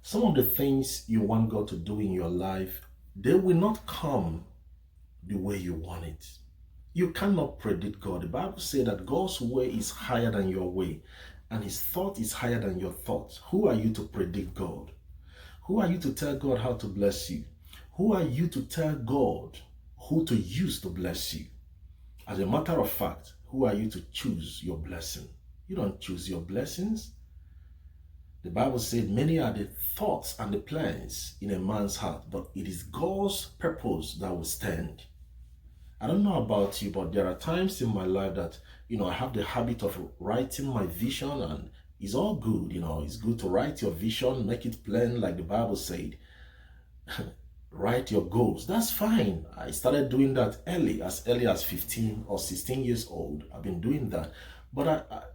Some of the things you want God to do in your life, they will not come the way you want it. You cannot predict God. The Bible says that God's way is higher than your way, and his thought is higher than your thoughts. Who are you to predict God? Who are you to tell God how to bless you? Who are you to tell God who to use to bless you? As a matter of fact, who are you to choose your blessing? You don't choose your blessings. The Bible said many are the thoughts and the plans in a man's heart, but it is God's purpose that will stand. I don't know about you, but there are times in my life that, I have the habit of writing my vision, and it's all good. It's good to write your vision, make it plain like the Bible said. Write your goals. That's fine. I started doing that early as 15 or 16 years old. I've been doing that. But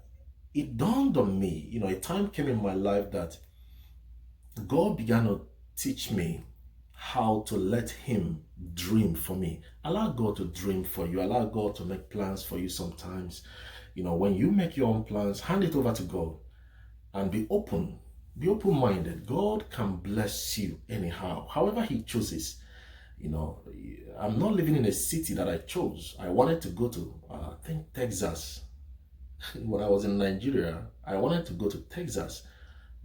it dawned on me, a time came in my life that God began to teach me how to let him dream for me. Allow God to dream for you. Allow God to make plans for you sometimes. When you make your own plans, hand it over to God and be open. Be open-minded. God can bless you anyhow, however he chooses. I'm not living in a city that I chose. I wanted to go to, I think, Texas. When I was in Nigeria, I wanted to go to Texas.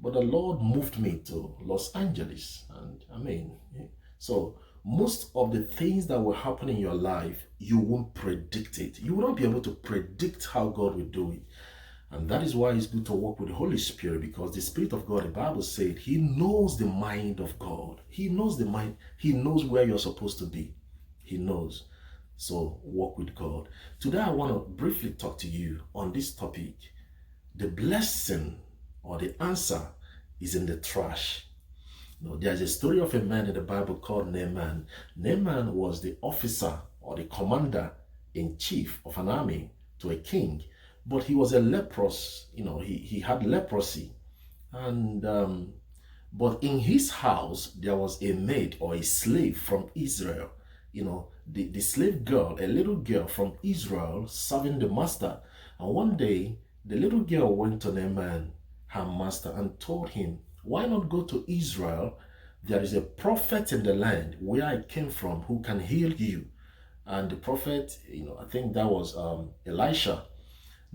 But the Lord moved me to Los Angeles. And so most of the things that will happen in your life, you won't predict it. You will not be able to predict how God will do it. And that is why it's good to walk with the Holy Spirit, because the Spirit of God, the Bible said, he knows the mind of God. He knows the mind. He knows where you're supposed to be. He knows. So walk with God. Today, I want to briefly talk to you on this topic. The blessing or the answer is in the trash. There's a story of a man in the Bible called Naaman. Naaman was the officer or the commander in chief of an army to a king. But he was a leprous, he had leprosy. And but in his house, there was a maid or a slave from Israel. The slave girl, a little girl from Israel serving the master. And one day, the little girl went to Naaman, her master, and told him, why not go to Israel? There is a prophet in the land where I came from who can heal you. And the prophet, I think that was Elisha.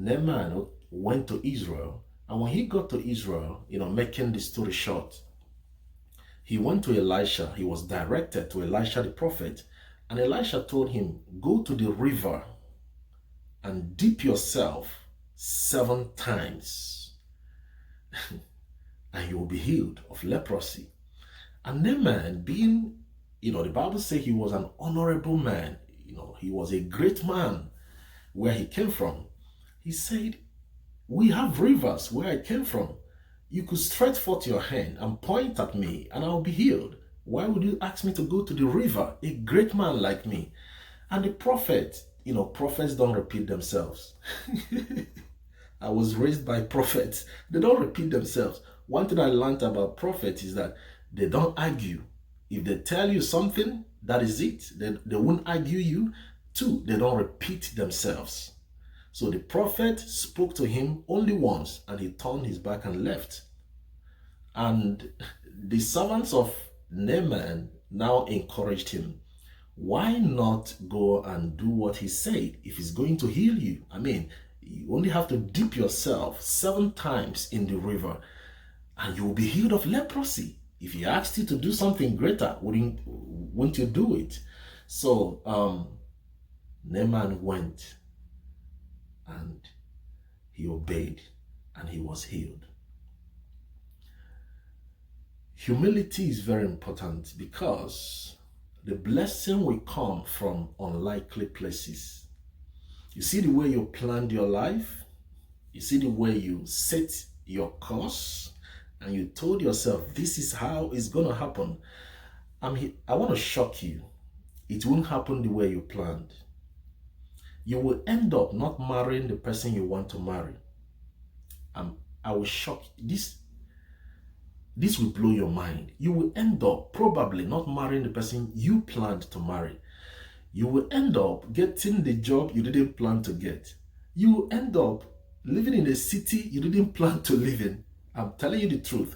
Naaman went to Israel, and when he got to Israel, making the story short, he went to Elisha. He was directed to Elisha the prophet, and Elisha told him, go to the river and dip yourself 7 times, and you will be healed of leprosy. And Naaman, being, the Bible says he was an honorable man, he was a great man where he came from. He said, we have rivers where I came from. You could stretch forth your hand and point at me and I'll be healed. Why would you ask me to go to the river, a great man like me? And the prophet, prophets don't repeat themselves. I was raised by prophets. They don't repeat themselves. One thing I learned about prophets is that they don't argue. If they tell you something, that is it. They won't argue you. 2, they don't repeat themselves. So the prophet spoke to him only once, and he turned his back and left. And the servants of Naaman now encouraged him. Why not go and do what he said if he's going to heal you? You only have to dip yourself 7 times in the river, and you will be healed of leprosy. If he asked you to do something greater, wouldn't you do it? So Naaman went, and he obeyed, and he was healed. Humility is very important, because the blessing will come from unlikely places. You see the way you planned your life, you see the way you set your course, and you told yourself, this is how it's going to happen. I want to shock you. It won't happen the way you planned. You will end up not marrying the person you want to marry. I will shock you. This will blow your mind. You will end up probably not marrying the person you planned to marry. You will end up getting the job you didn't plan to get. You will end up living in a city you didn't plan to live in. I'm telling you the truth.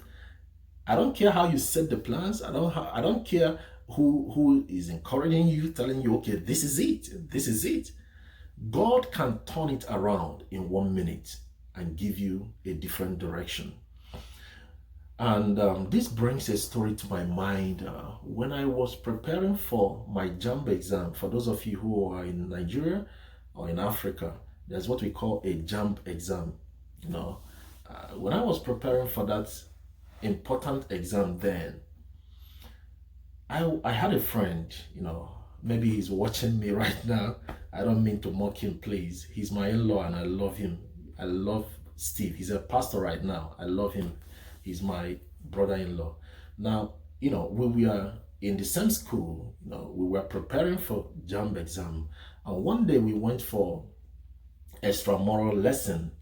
I don't care how you set the plans. I don't care who is encouraging you, telling you, okay, this is it. This is it. God can turn it around in 1 minute and give you a different direction. And this brings a story to my mind. When I was preparing for my JAMB exam, for those of you who are in Nigeria or in Africa, there's what we call a JAMB exam. You know, when I was preparing for that important exam, then I had a friend. Maybe he's watching me right now. I don't mean to mock him, please. He's my in-law, and I love him. I love Steve. He's a pastor right now. I love him. He's my brother-in-law. Now, we were in the same school. We were preparing for JAMB exam, and one day we went for extramural lesson.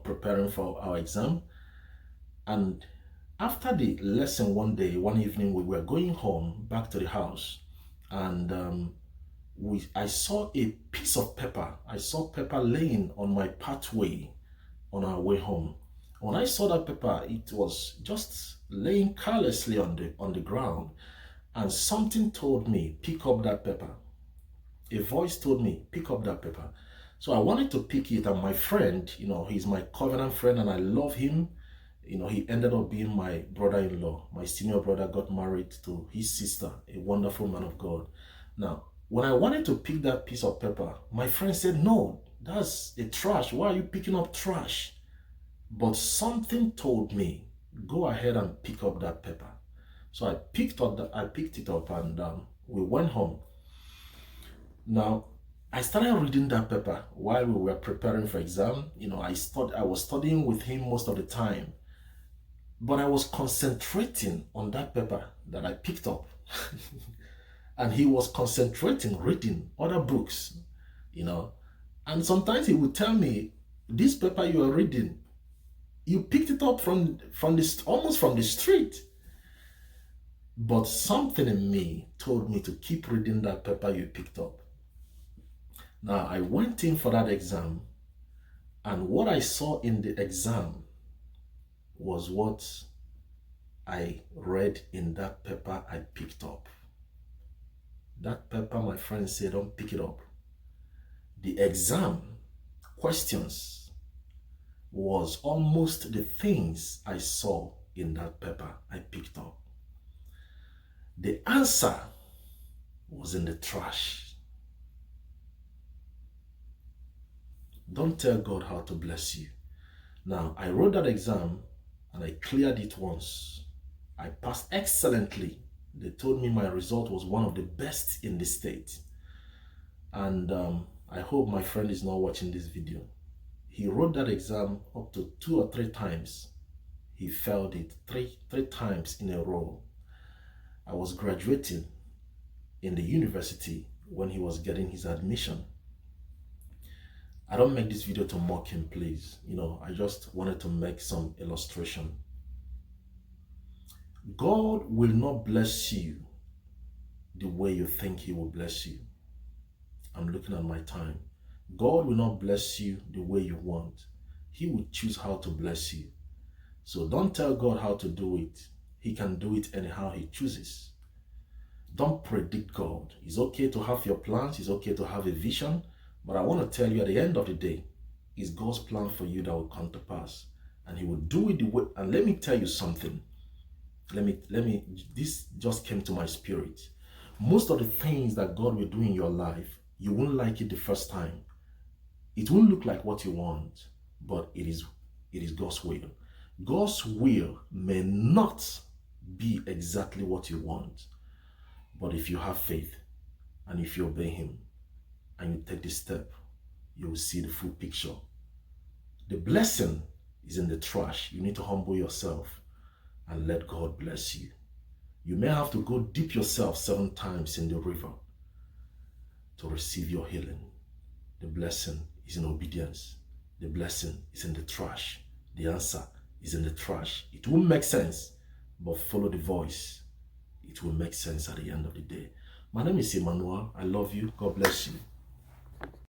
Preparing for our exam, and after the lesson one evening, we were going home back to the house, and I saw a piece of paper. I saw paper laying on my pathway on our way home. When I saw that paper, it was just laying carelessly on the ground, and something told me, pick up that paper. A voice told me, pick up that paper. So I wanted to pick it, and my friend, he's my covenant friend, and I love him. He ended up being my brother-in-law. My senior brother got married to his sister, a wonderful man of God. Now, when I wanted to pick that piece of paper, my friend said, no, that's a trash. Why are you picking up trash? But something told me, go ahead and pick up that paper. So I picked it up, and we went home. Now, I started reading that paper while we were preparing for exam. I was studying with him most of the time. But I was concentrating on that paper that I picked up. And he was concentrating, reading other books, And sometimes he would tell me, this paper you are reading, you picked it up almost from the street. But something in me told me to keep reading that paper you picked up. Now, I went in for that exam, and what I saw in the exam was what I read in that paper I picked up. That paper, my friend said, don't pick it up. The exam questions was almost the things I saw in that paper I picked up. The answer was in the trash. Don't tell God how to bless you. Now, I wrote that exam, and I cleared it once. I passed excellently. They told me my result was one of the best in the state. And I hope my friend is not watching this video. He wrote that exam up to 2 or 3 times. He failed it three times in a row. I was graduating in the university when he was getting his admission. I don't make this video to mock him, please. I just wanted to make some illustration. God will not bless you the way you think he will bless you. I'm looking at my time. God will not bless you the way you want. He will choose how to bless you. So don't tell God how to do it. He can do it anyhow he chooses. Don't predict God. It's okay to have your plans. It's okay to have a vision. But I want to tell you, at the end of the day, it's God's plan for you that will come to pass. And he will do it the way. And let me tell you something. This just came to my spirit. Most of the things that God will do in your life, you won't like it the first time. It won't look like what you want, but it is God's will. God's will may not be exactly what you want, but if you have faith and if you obey him and you take this step, you will see the full picture. The blessing is in the trash. You need to humble yourself and let God bless you. You may have to go dip yourself 7 times in the river to receive your healing. The blessing is in obedience. The blessing is in the trash. The answer is in the trash. It won't make sense, but follow the voice. It will make sense at the end of the day. My name is Emmanuel. I love you. God bless you.